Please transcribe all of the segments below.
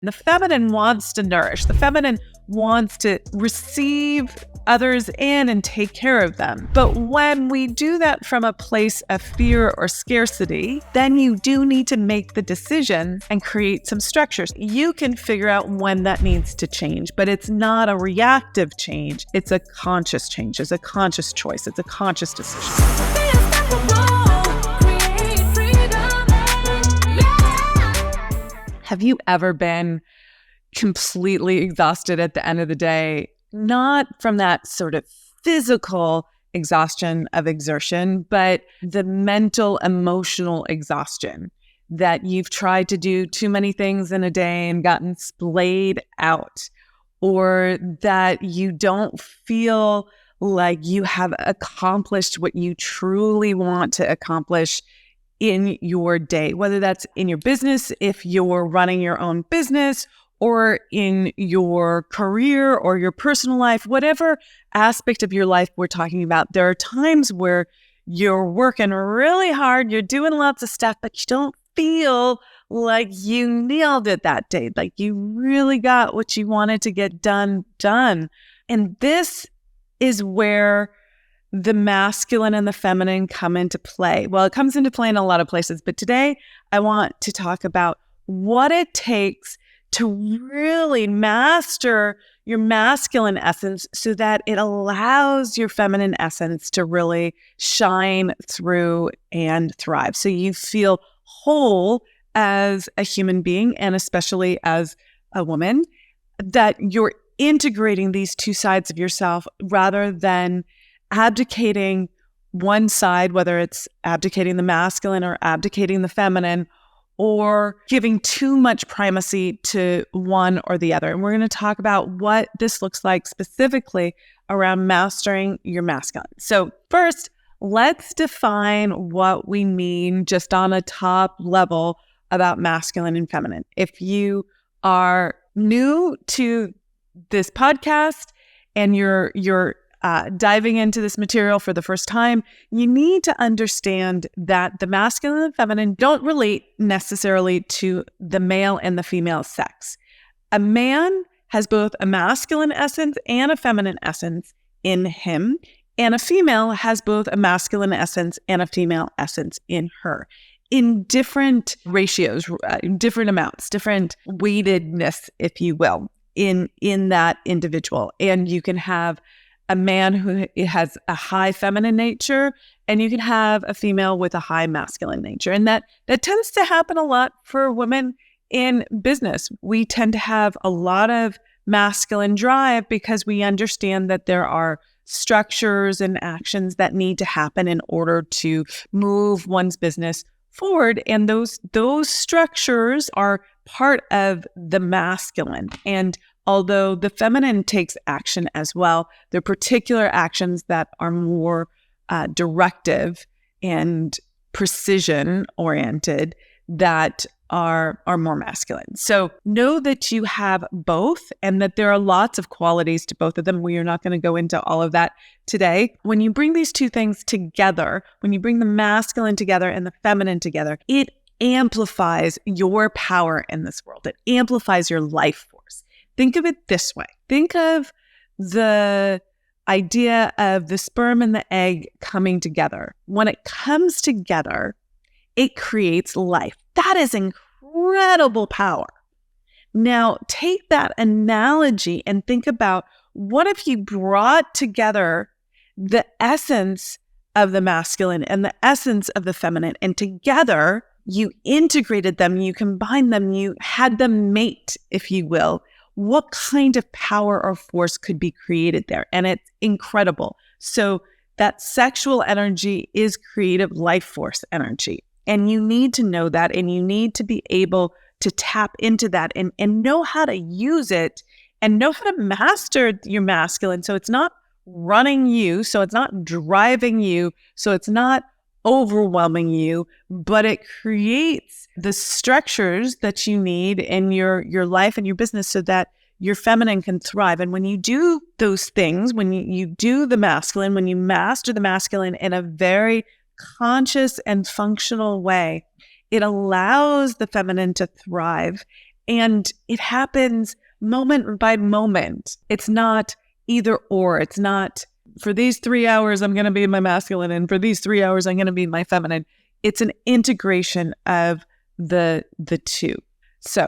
The feminine wants to nourish. The feminine wants to receive others in and take care of them. But when we do that from a place of fear or scarcity, then you do need to make the decision and create some structures. You can figure out when that needs to change, but it's not a reactive change. It's a conscious change. It's a conscious choice. It's a conscious decision. Have you ever been completely exhausted at the end of the day? Not from that sort of physical exhaustion of exertion, but the mental, emotional exhaustion that you've tried to do too many things in a day and gotten splayed out, or that you don't feel like you have accomplished what you truly want to accomplish in your day, whether that's in your business, if you're running your own business, or in your career or your personal life, whatever aspect of your life we're talking about. There are times where you're working really hard, you're doing lots of stuff, but you don't feel like you nailed it that day, like you really got what you wanted to get done. And this is where the masculine and the feminine come into play. Well, it comes into play in a lot of places, but today I want to talk about what it takes to really master your masculine essence so that it allows your feminine essence to really shine through and thrive. So you feel whole as a human being, and especially as a woman, that you're integrating these two sides of yourself rather than abdicating one side, whether it's abdicating the masculine or abdicating the feminine, or giving too much primacy to one or the other. And we're going to talk about what this looks like specifically around mastering your masculine. So first, let's define what we mean just on a top level about masculine and feminine. If you are new to this podcast and you're diving into this material for the first time, you need to understand that the masculine and feminine don't relate necessarily to the male and the female sex. A man has both a masculine essence and a feminine essence in him, and a female has both a masculine essence and a female essence in her, in different ratios, different amounts, different weightedness, if you will, in that individual. And you can have a man who has a high feminine nature, and you can have a female with a high masculine nature. And that tends to happen a lot for women in business. We tend to have a lot of masculine drive because we understand that there are structures and actions that need to happen in order to move one's business forward. And those structures are part of the masculine. And although the feminine takes action as well, there are particular actions that are more directive and precision-oriented that are more masculine. So know that you have both and that there are lots of qualities to both of them. We are not going to go into all of that today. When you bring these two things together, when you bring the masculine together and the feminine together, it amplifies your power in this world. It amplifies your life force. Think of it this way. Think of the idea of the sperm and the egg coming together. When it comes together, it creates life. That is incredible power. Now, take that analogy and think about what if you brought together the essence of the masculine and the essence of the feminine, and together you integrated them, you combined them, you had them mate, if you will. What kind of power or force could be created there? And it's incredible. So that sexual energy is creative life force energy. And you need to know that, and you need to be able to tap into that and know how to use it and know how to master your masculine. So it's not running you, so it's not driving you, so it's not overwhelming you, but it creates the structures that you need in your life and your business so that your feminine can thrive. And when you do those things, when you do the masculine, when you master the masculine in a very conscious and functional way, it allows the feminine to thrive. And it happens moment by moment. It's not either or. It's not for these 3 hours, I'm going to be my masculine, and for these 3 hours, I'm going to be my feminine. It's an integration of the two. So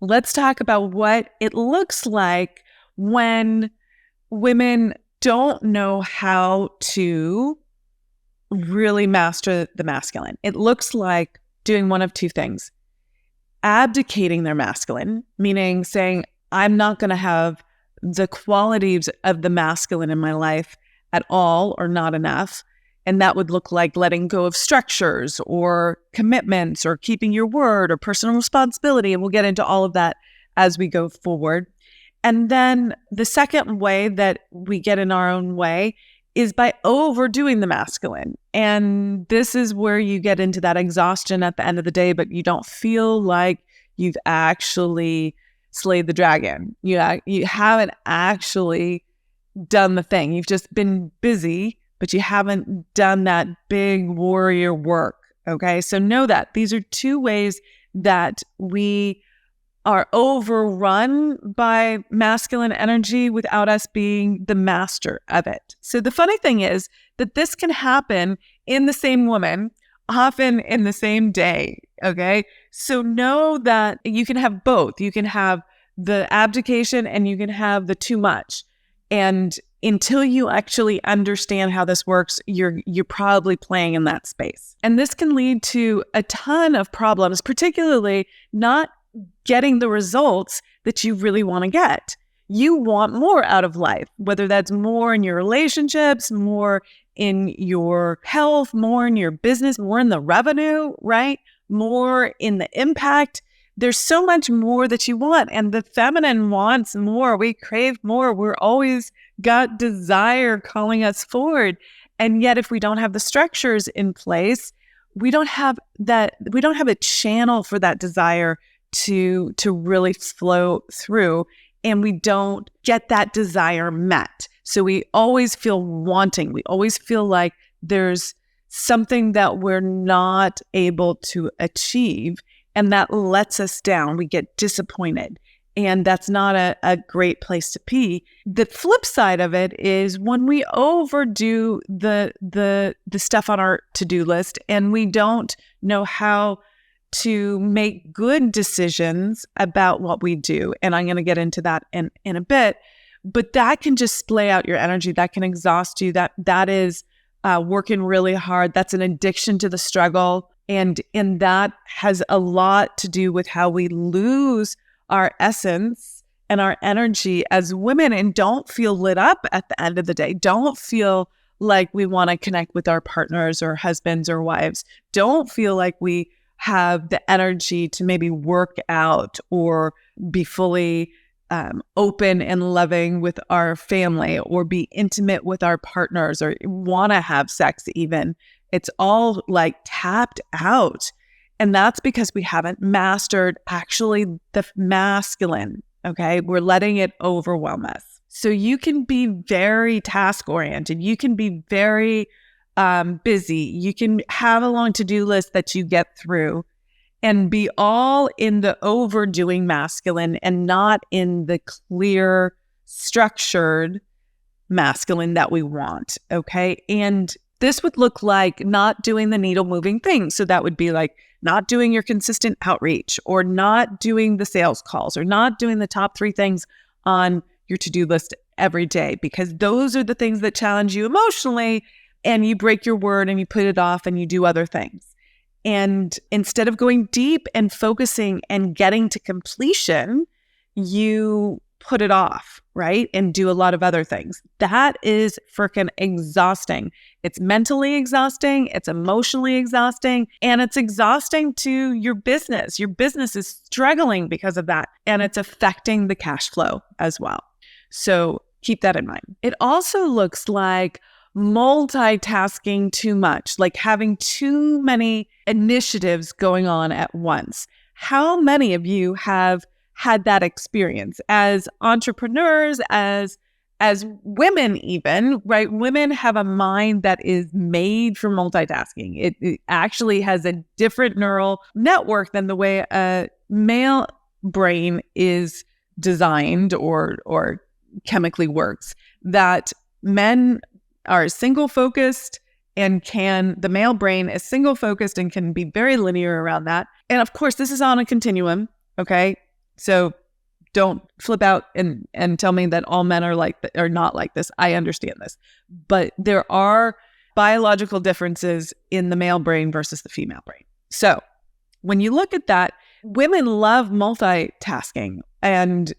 let's talk about what it looks like when women don't know how to really master the masculine. It looks like doing one of two things: abdicating their masculine, meaning saying, I'm not going to have the qualities of the masculine in my life at all or not enough. And that would look like letting go of structures or commitments or keeping your word or personal responsibility. And we'll get into all of that as we go forward. And then the second way that we get in our own way is by overdoing the masculine. And this is where you get into that exhaustion at the end of the day, but you don't feel like you've actually slayed the dragon. You haven't actually done the thing. You've just been busy, but you haven't done that big warrior work. Okay. So know that these are two ways that we are overrun by masculine energy without us being the master of it. So the funny thing is that this can happen in the same woman, often in the same day. Okay. So know that you can have both. You can have the abdication and you can have the too much. And until you actually understand how this works, you're probably playing in that space. And this can lead to a ton of problems, particularly not getting the results that you really want to get. You want more out of life, whether that's more in your relationships, more in your health, more in your business, more in the revenue, right? More in the impact. There's so much more that you want, and the feminine wants more. We crave more. We're always got desire calling us forward. And yet if we don't have the structures in place, we don't have a channel for that desire to really flow through, and we don't get that desire met. So we always feel wanting. We always feel like there's something that we're not able to achieve, and that lets us down. We get disappointed, and that's not a great place to be. The flip side of it is when we overdo the stuff on our to-do list, and we don't know how to make good decisions about what we do. And I'm going to get into that in a bit, but that can just splay out your energy. That can exhaust you. That is working really hard. That's an addiction to the struggle. And that has a lot to do with how we lose our essence and our energy as women and don't feel lit up at the end of the day. Don't feel like we want to connect with our partners or husbands or wives. Don't feel like we have the energy to maybe work out or be fully open and loving with our family or be intimate with our partners or want to have sex even. It's all like tapped out. And that's because we haven't mastered actually the masculine, okay? We're letting it overwhelm us. So you can be very task-oriented. You can be very busy. You can have a long to-do list that you get through and be all in the overdoing masculine and not in the clear, structured masculine that we want, okay? And this would look like not doing the needle moving things. So that would be like not doing your consistent outreach or not doing the sales calls or not doing the top 3 things on your to-do list every day, because those are the things that challenge you emotionally and you break your word and you put it off and you do other things. And instead of going deep and focusing and getting to completion, you put it off, right? And do a lot of other things. That is freaking exhausting. It's mentally exhausting. It's emotionally exhausting. And it's exhausting to your business. Your business is struggling because of that. And it's affecting the cash flow as well. So keep that in mind. It also looks like multitasking too much, like having too many initiatives going on at once. How many of you have had that experience as entrepreneurs, as women even, right? Women have a mind that is made for multitasking. It actually has a different neural network than the way a male brain is designed or chemically works, that men are single focused and the male brain is single focused and can be very linear around that. And of course, this is on a continuum. Okay. So don't flip out and tell me that all men are not like this. I understand this, but there are biological differences in the male brain versus the female brain. So when you look at that, women love multitasking, and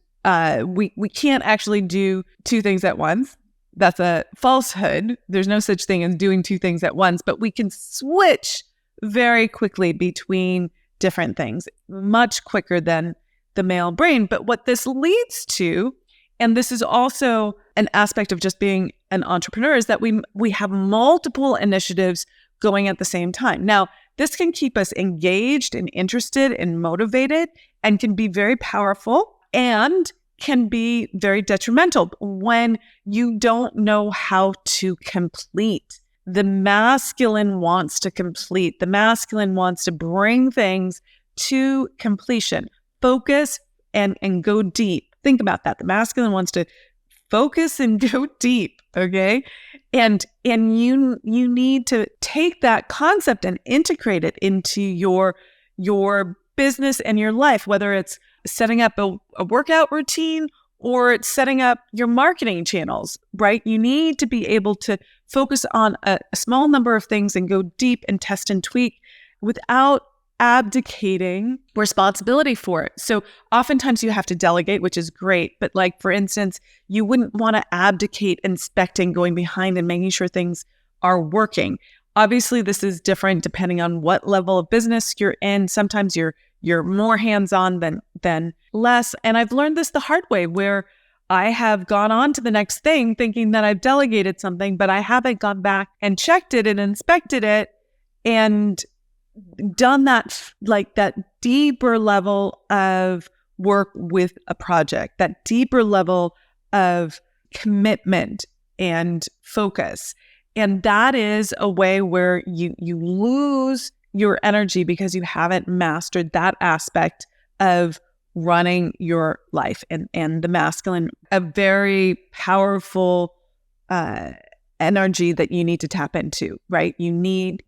we can't actually do two things at once. That's a falsehood. There's no such thing as doing two things at once, but we can switch very quickly between different things, much quicker than the male brain. But what this leads to, and this is also an aspect of just being an entrepreneur, is that we have multiple initiatives going at the same time. Now, this can keep us engaged and interested and motivated, and can be very powerful, and can be very detrimental when you don't know how to complete. The masculine wants to complete. The masculine wants to bring things to completion, focus and go deep. Think about that. The masculine wants to focus and go deep, okay? And you need to take that concept and integrate it into your business and your life, whether it's setting up a workout routine or it's setting up your marketing channels, right? You need to be able to focus on a small number of things and go deep and test and tweak without abdicating responsibility for it. So oftentimes you have to delegate, which is great. But like, for instance, you wouldn't want to abdicate inspecting, going behind and making sure things are working. Obviously, this is different depending on what level of business you're in. Sometimes you're more hands-on than less. And I've learned this the hard way, where I have gone on to the next thing thinking that I've delegated something, but I haven't gone back and checked it and inspected it and done that, like that deeper level of work with a project, that deeper level of commitment and focus. And that is a way where you lose your energy because you haven't mastered that aspect of running your life. And the masculine, a very powerful energy that you need to tap into, right? You need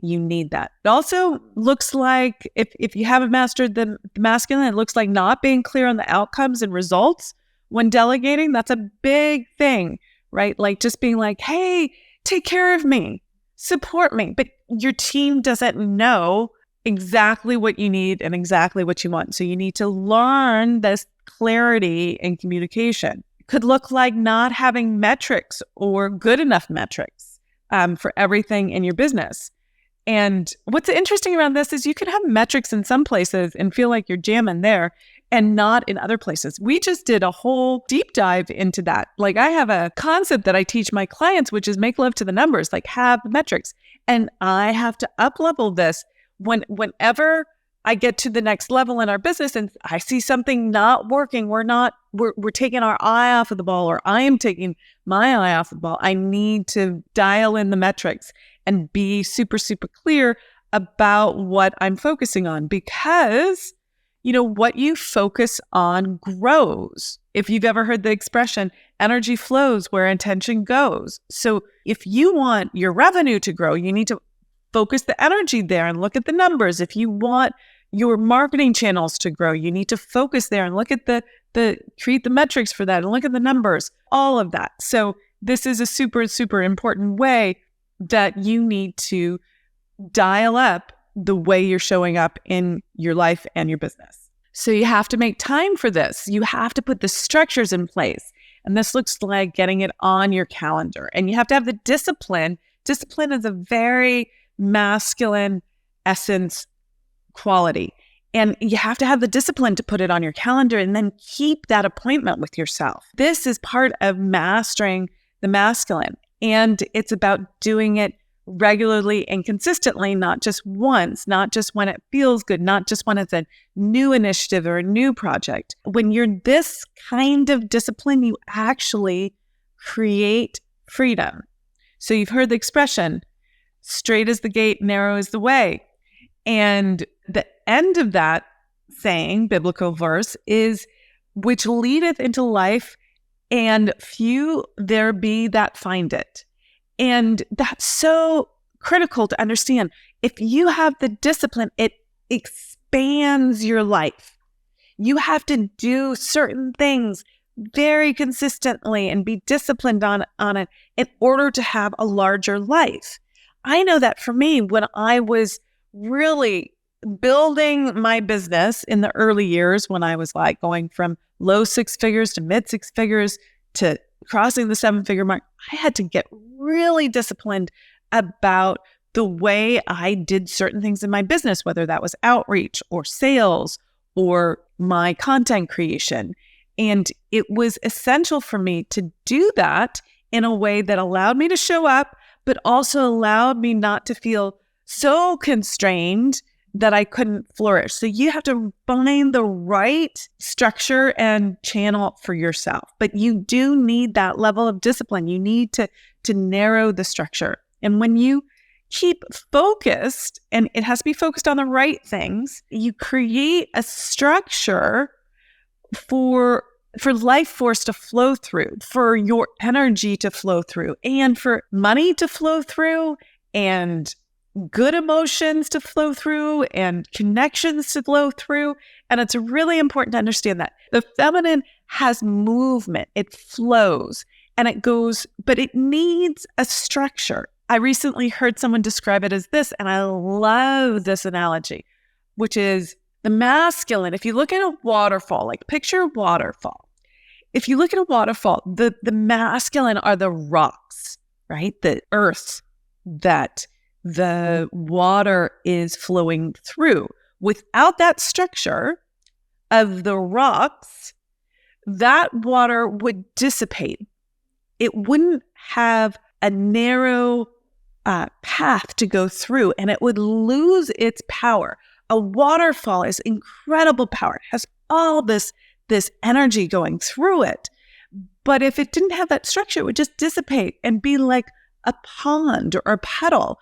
that. It also looks like if you haven't mastered the masculine, it looks like not being clear on the outcomes and results when delegating. That's a big thing, right? Like just being like, hey, take care of me, support me. But your team doesn't know exactly what you need and exactly what you want. So you need to learn this clarity and communication. Could look like not having metrics or good enough metrics for everything in your business. And what's interesting around this is you can have metrics in some places and feel like you're jamming there and not in other places. We just did a whole deep dive into that. Like, I have a concept that I teach my clients, which is make love to the numbers, like have metrics. And I have to up-level this whenever I get to the next level in our business and I see something not working, we're taking our eye off of the ball, or I am taking my eye off the ball. I need to dial in the metrics and be super, super clear about what I'm focusing on, because what you focus on grows. If you've ever heard the expression, energy flows where intention goes. So if you want your revenue to grow, you need to focus the energy there and look at the numbers. If you want your marketing channels to grow, you need to focus there and look at create the metrics for that and look at the numbers, all of that. So this is a super, super important way that you need to dial up the way you're showing up in your life and your business. So you have to make time for this. You have to put the structures in place. And this looks like getting it on your calendar. And you have to have the discipline. Discipline is a very masculine essence quality. And you have to have the discipline to put it on your calendar and then keep that appointment with yourself. This is part of mastering the masculine. And it's about doing it regularly and consistently, not just once, not just when it feels good, not just when it's a new initiative or a new project. When you're this kind of discipline, you actually create freedom. So you've heard the expression, straight is the gate, narrow is the way. And the end of that saying, biblical verse, is which leadeth into life, and few there be that find it. And that's so critical to understand. If you have the discipline, it expands your life. You have to do certain things very consistently and be disciplined on it in order to have a larger life. I know that for me, when I was really building my business in the early years, when I was like going from low six figures to mid six figures to crossing the 7-figure mark, I had to get really disciplined about the way I did certain things in my business, whether that was outreach or sales or my content creation. And it was essential for me to do that in a way that allowed me to show up, but also allowed me not to feel so constrained that I couldn't flourish. So you have to find the right structure and channel for yourself. But you do need that level of discipline. You need to narrow the structure. And when you keep focused, and it has to be focused on the right things, you create a structure for life force to flow through, for your energy to flow through, and for money to flow through, and good emotions to flow through, and connections to flow through. And it's really important to understand that the feminine has movement, it flows, and it goes, but it needs a structure. I recently heard someone describe it as this, and I love this analogy, which is the masculine. If you look at a waterfall, like picture a waterfall. If you look at a waterfall, the masculine are the rocks, right? The earth that the water is flowing through. Without that structure of the rocks, that water would dissipate. It wouldn't have a narrow path to go through, and it would lose its power. A waterfall is incredible power. It has all this energy going through it. But if it didn't have that structure, it would just dissipate and be like a pond or a puddle.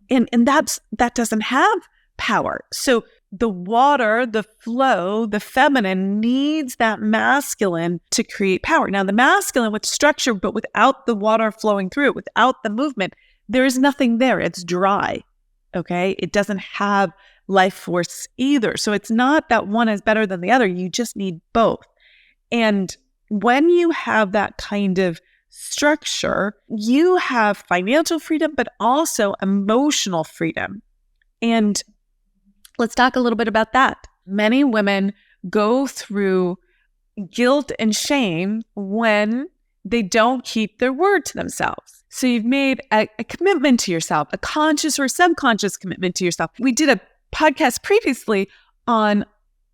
And that doesn't have power. So the water, the flow, the feminine needs that masculine to create power. Now, the masculine with structure, but without the water flowing through it, without the movement, there is nothing there. It's dry. Okay. It doesn't have life force either. So it's not that one is better than the other. You just need both. And when you have that kind of structure, you have financial freedom, but also emotional freedom. And let's talk a little bit about that. Many women go through guilt and shame when they don't keep their word to themselves. So you've made a commitment to yourself, a conscious or subconscious commitment to yourself. We did a podcast previously on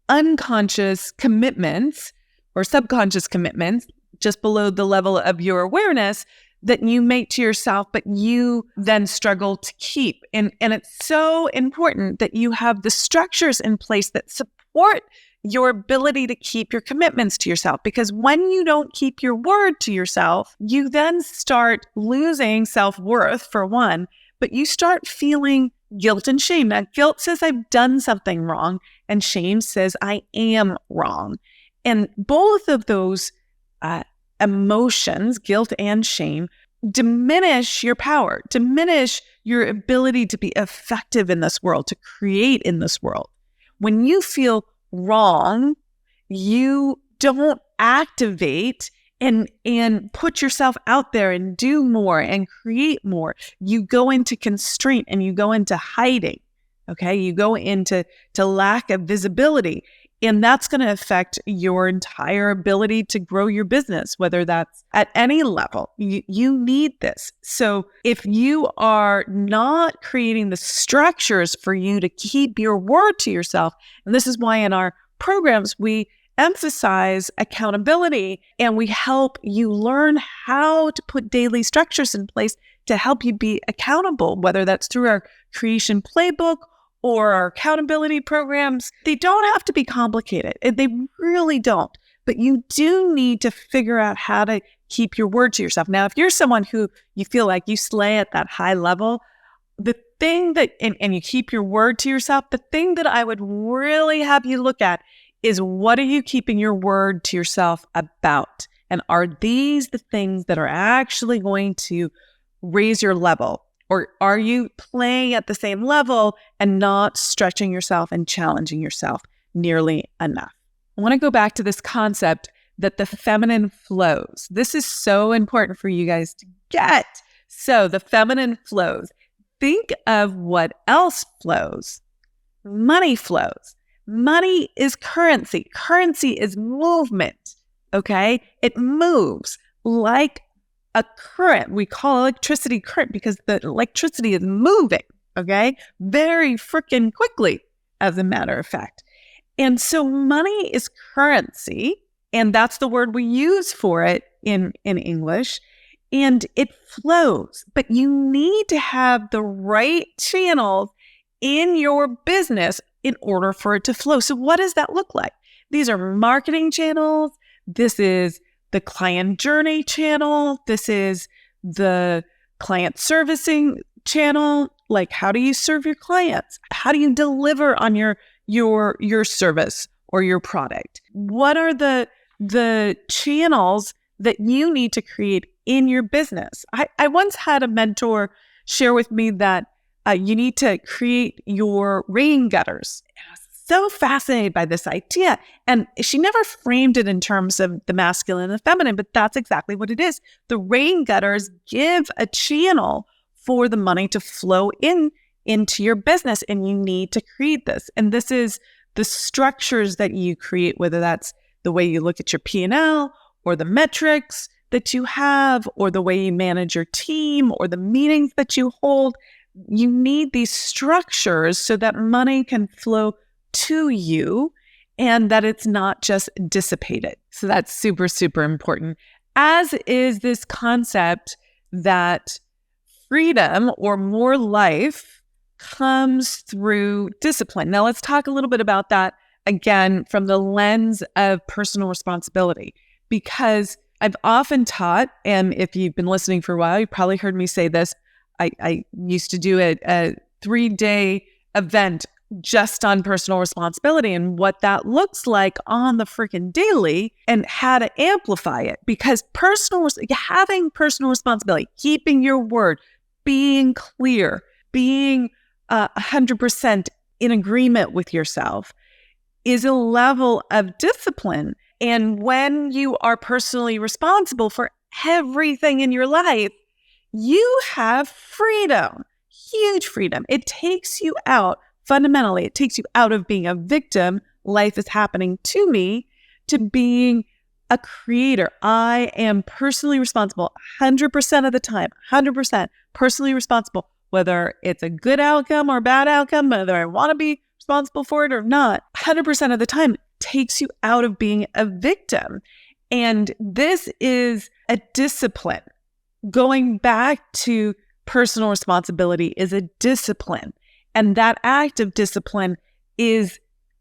unconscious commitments or subconscious commitments, just below the level of your awareness, that you make to yourself, but you then struggle to keep. And it's so important that you have the structures in place that support your ability to keep your commitments to yourself. Because when you don't keep your word to yourself, you then start losing self-worth, for one, but you start feeling guilt and shame. Now, guilt says I've done something wrong, and shame says I am wrong. And both of those emotions, guilt and shame, diminish your power, diminish your ability to be effective in this world, to create in this world. When you feel wrong, you don't activate and put yourself out there and do more and create more. You go into constraint and you go into hiding. Okay, you go into lack of visibility. And that's going to affect your entire ability to grow your business, whether that's at any level. You need this. So if you are not creating the structures for you to keep your word to yourself, and this is why in our programs we emphasize accountability and we help you learn how to put daily structures in place to help you be accountable, whether that's through our creation playbook or our accountability programs. They don't have to be complicated. They really don't. But you do need to figure out how to keep your word to yourself. Now, if you're someone who you feel like you slay at that high level, the thing that, and you keep your word to yourself, the thing that I would really have you look at is, what are you keeping your word to yourself about? And are these the things that are actually going to raise your level? Or are you playing at the same level and not stretching yourself and challenging yourself nearly enough? I want to go back to this concept that the feminine flows. This is so important for you guys to get. So the feminine flows. Think of what else flows. Money flows. Money is currency. Currency is movement. Okay? It moves like a current. We call electricity current because the electricity is moving, okay? Very freaking quickly, as a matter of fact. And so money is currency, and that's the word we use for it in English, and it flows. But you need to have the right channels in your business in order for it to flow. So what does that look like? These are marketing channels. This is the client journey channel. This is the client servicing channel. Like, how do you serve your clients? How do you deliver on your service or your product? What are the channels that you need to create in your business? I once had a mentor share with me that you need to create your rain gutters. And I was so fascinated by this idea. And she never framed it in terms of the masculine and the feminine, but that's exactly what it is. The rain gutters give a channel for the money to flow into your business, and you need to create this. And this is the structures that you create, whether that's the way you look at your P&L or the metrics that you have, or the way you manage your team, or the meetings that you hold. You need these structures so that money can flow to you and that it's not just dissipated. So that's super, super important, as is this concept that freedom or more life comes through discipline. Now, let's talk a little bit about that again from the lens of personal responsibility, because I've often taught, and if you've been listening for a while, you probably heard me say this. I used to do a 3-day event just on personal responsibility and what that looks like on the freaking daily, and how to amplify it. Because having personal responsibility, keeping your word, being clear, being 100% in agreement with yourself is a level of discipline. And when you are personally responsible for everything in your life, you have freedom, huge freedom. It takes you out, fundamentally, it takes you out of being a victim, life is happening to me, to being a creator. I am personally responsible 100% of the time, 100% personally responsible, whether it's a good outcome or a bad outcome, whether I want to be responsible for it or not. 100% of the time takes you out of being a victim. And this is a discipline. Going back to personal responsibility is a discipline. And that act of discipline is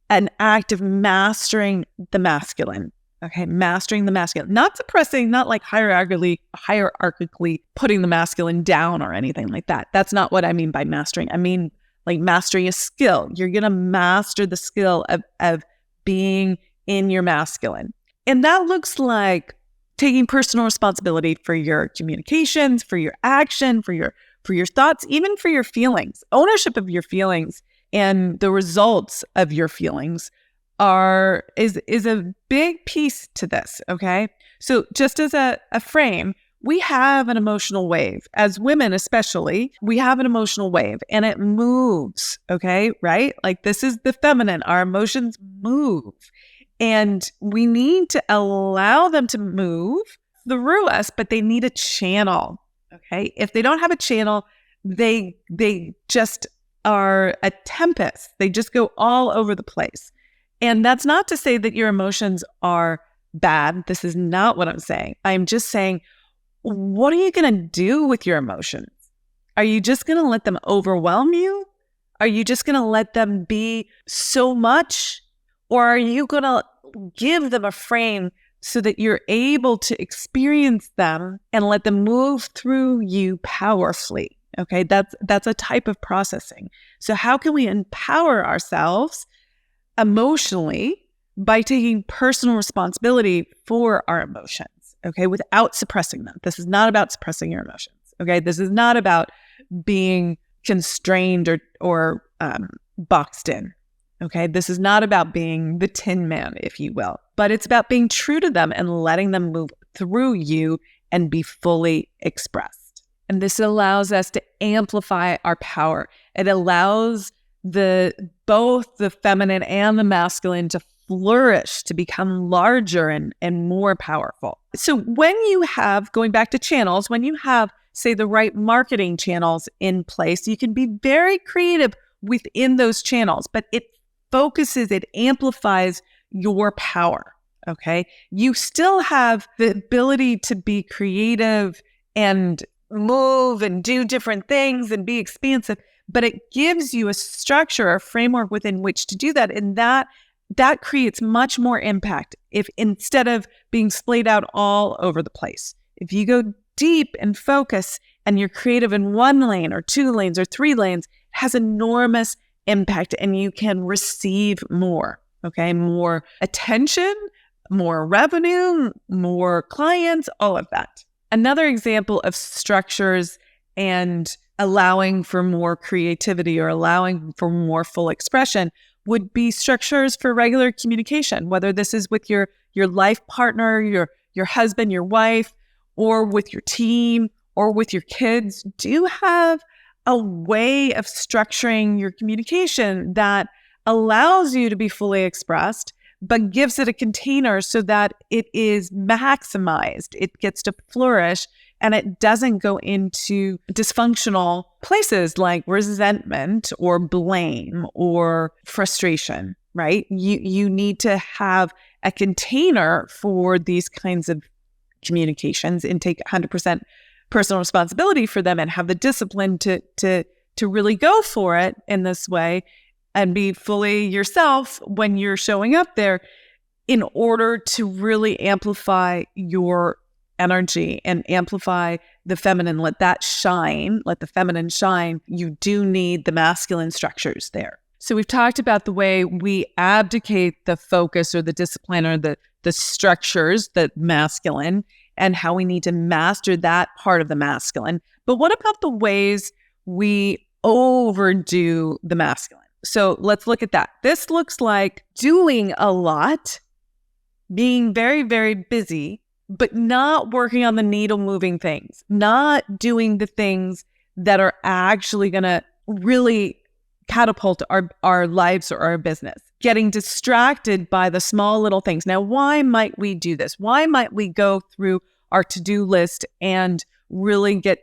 an act of mastering the masculine. Okay, mastering the masculine. Not suppressing, not like hierarchically putting the masculine down or anything like that. That's not what I mean by mastering. I mean like mastering a skill. You're going to master the skill of being in your masculine. And that looks like taking personal responsibility for your communications, for your action, for your thoughts, even for your feelings. Ownership of your feelings and the results of your feelings is a big piece to this, okay? So just as a frame, we have an emotional wave. As women especially, we have an emotional wave and it moves, okay, right? Like this is the feminine. Our emotions move. And we need to allow them to move through us, but they need a channel, okay? If they don't have a channel, they just are a tempest. They just go all over the place. And that's not to say that your emotions are bad. This is not what I'm saying. I'm just saying, what are you going to do with your emotions? Are you just going to let them overwhelm you? Are you just going to let them be so much? Or are you going to give them a frame so that you're able to experience them and let them move through you powerfully? Okay, that's a type of processing. So how can we empower ourselves emotionally by taking personal responsibility for our emotions, okay, without suppressing them? This is not about suppressing your emotions, okay? This is not about being constrained or boxed in, okay? This is not about being the Tin Man, if you will, but it's about being true to them and letting them move through you and be fully expressed. And this allows us to amplify our power. It allows both the feminine and the masculine to flourish, to become larger and more powerful. So when you have, going back to channels, when you have, say, the right marketing channels in place, you can be very creative within those channels, but it focuses, it amplifies your power, okay? You still have the ability to be creative and move and do different things and be expansive, but it gives you a structure, a framework within which to do that. And that creates much more impact if instead of being splayed out all over the place. If you go deep and focus and you're creative in one lane or 2 lanes or 3 lanes, it has enormous impact and you can receive more, okay? More attention, more revenue, more clients, all of that. Another example of structures and allowing for more creativity or allowing for more full expression would be structures for regular communication, whether this is with your life partner, your husband, your wife, or with your team, or with your kids. Do have a way of structuring your communication that allows you to be fully expressed, but gives it a container so that it is maximized, it gets to flourish, and it doesn't go into dysfunctional places like resentment or blame or frustration, right? You need to have a container for these kinds of communications and take 100% personal responsibility for them and have the discipline to really go for it in this way and be fully yourself when you're showing up there in order to really amplify your energy and amplify the feminine. Let that shine, let the feminine shine. You do need the masculine structures there. So we've talked about the way we abdicate the focus or the discipline or the structures, the masculine, and how we need to master that part of the masculine. But what about the ways we overdo the masculine? So let's look at that. This looks like doing a lot, being very, very busy, but not working on the needle moving things, not doing the things that are actually going to really catapult our lives or our business, getting distracted by the small little things. Now, why might we do this? Why might we go through our to-do list and really get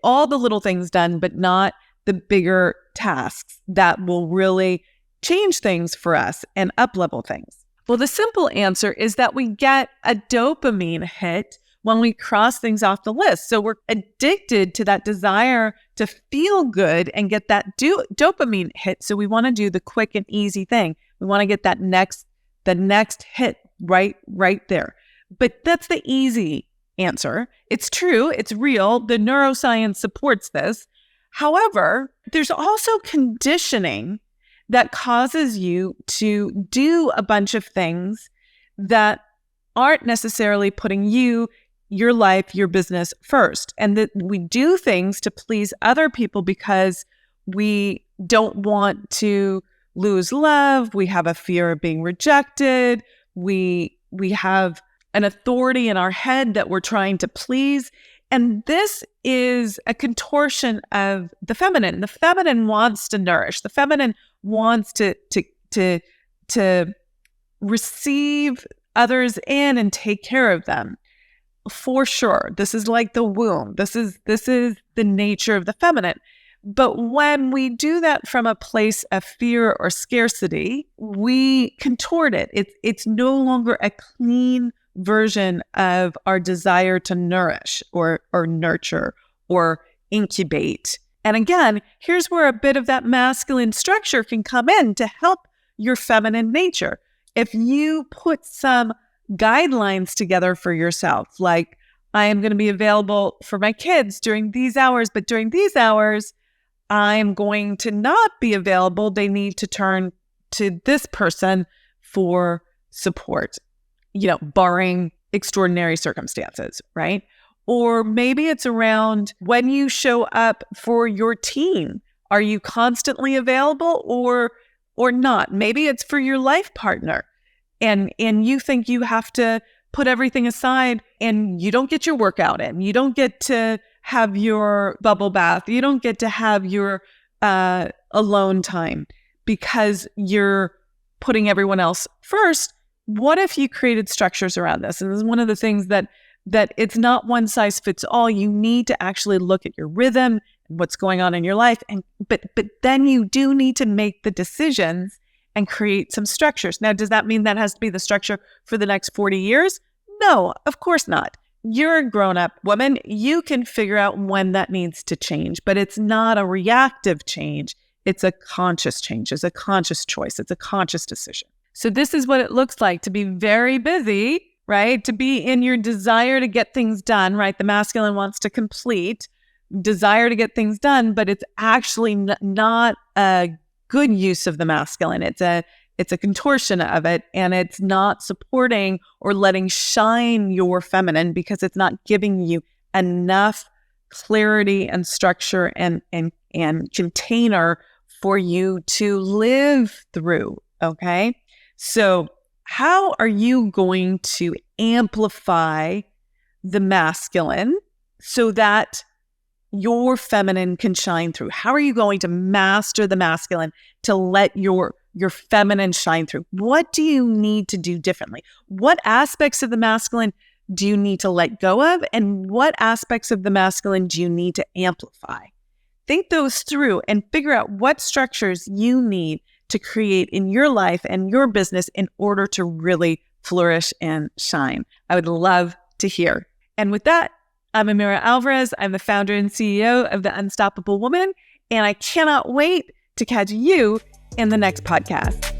all the little things done, but not the bigger tasks that will really change things for us and up-level things? Well, the simple answer is that we get a dopamine hit when we cross things off the list. So we're addicted to that desire to feel good and get that dopamine hit. So we want to do the quick and easy thing. We want to get the next hit right there. But that's the easy answer. It's true. It's real. The neuroscience supports this. However, there's also conditioning that causes you to do a bunch of things that aren't necessarily putting you, your life, your business first. And that we do things to please other people because we don't want to lose love. We have a fear of being rejected. We have an authority in our head that we're trying to please. And this is a contortion of the feminine. The feminine wants to nourish. The feminine wants to receive others in and take care of them. For sure. This is like the womb. This is the nature of the feminine. But when we do that from a place of fear or scarcity, we contort it. It's no longer a clean version of our desire to nourish or nurture or incubate. And again, here's where a bit of that masculine structure can come in to help your feminine nature. If you put some guidelines together for yourself, like I am going to be available for my kids during these hours, but during these hours, I'm going to not be available. They need to turn to this person for support, barring extraordinary circumstances, right? Or maybe it's around when you show up for your team. Are you constantly available or not? Maybe it's for your life partner and you think you have to put everything aside and you don't get your workout in. You don't get to have your bubble bath. You don't get to have your alone time because you're putting everyone else first. What if you created structures around this? And this is one of the things that it's not one size fits all. You need to actually look at your rhythm and what's going on in your life. But then you do need to make the decisions and create some structures. Now, does that mean that has to be the structure for the next 40 years? No, of course not. You're a grown-up woman. You can figure out when that needs to change, but it's not a reactive change. It's a conscious change. It's a conscious choice. It's a conscious decision. So this is what it looks like to be very busy, right? To be in your desire to get things done, right? The masculine wants to complete, desire to get things done, but it's actually not a good use of the masculine. It's a contortion of it, and it's not supporting or letting shine your feminine because it's not giving you enough clarity and structure and container for you to live through, okay? So how are you going to amplify the masculine so that your feminine can shine through? How are you going to master the masculine to let your feminine shine through? What do you need to do differently? What aspects of the masculine do you need to let go of? And what aspects of the masculine do you need to amplify? Think those through and figure out what structures you need to create in your life and your business in order to really flourish and shine. I would love to hear. And with that, I'm Amira Alvarez. I'm the founder and CEO of The Unstoppable Woman, and I cannot wait to catch you in the next podcast.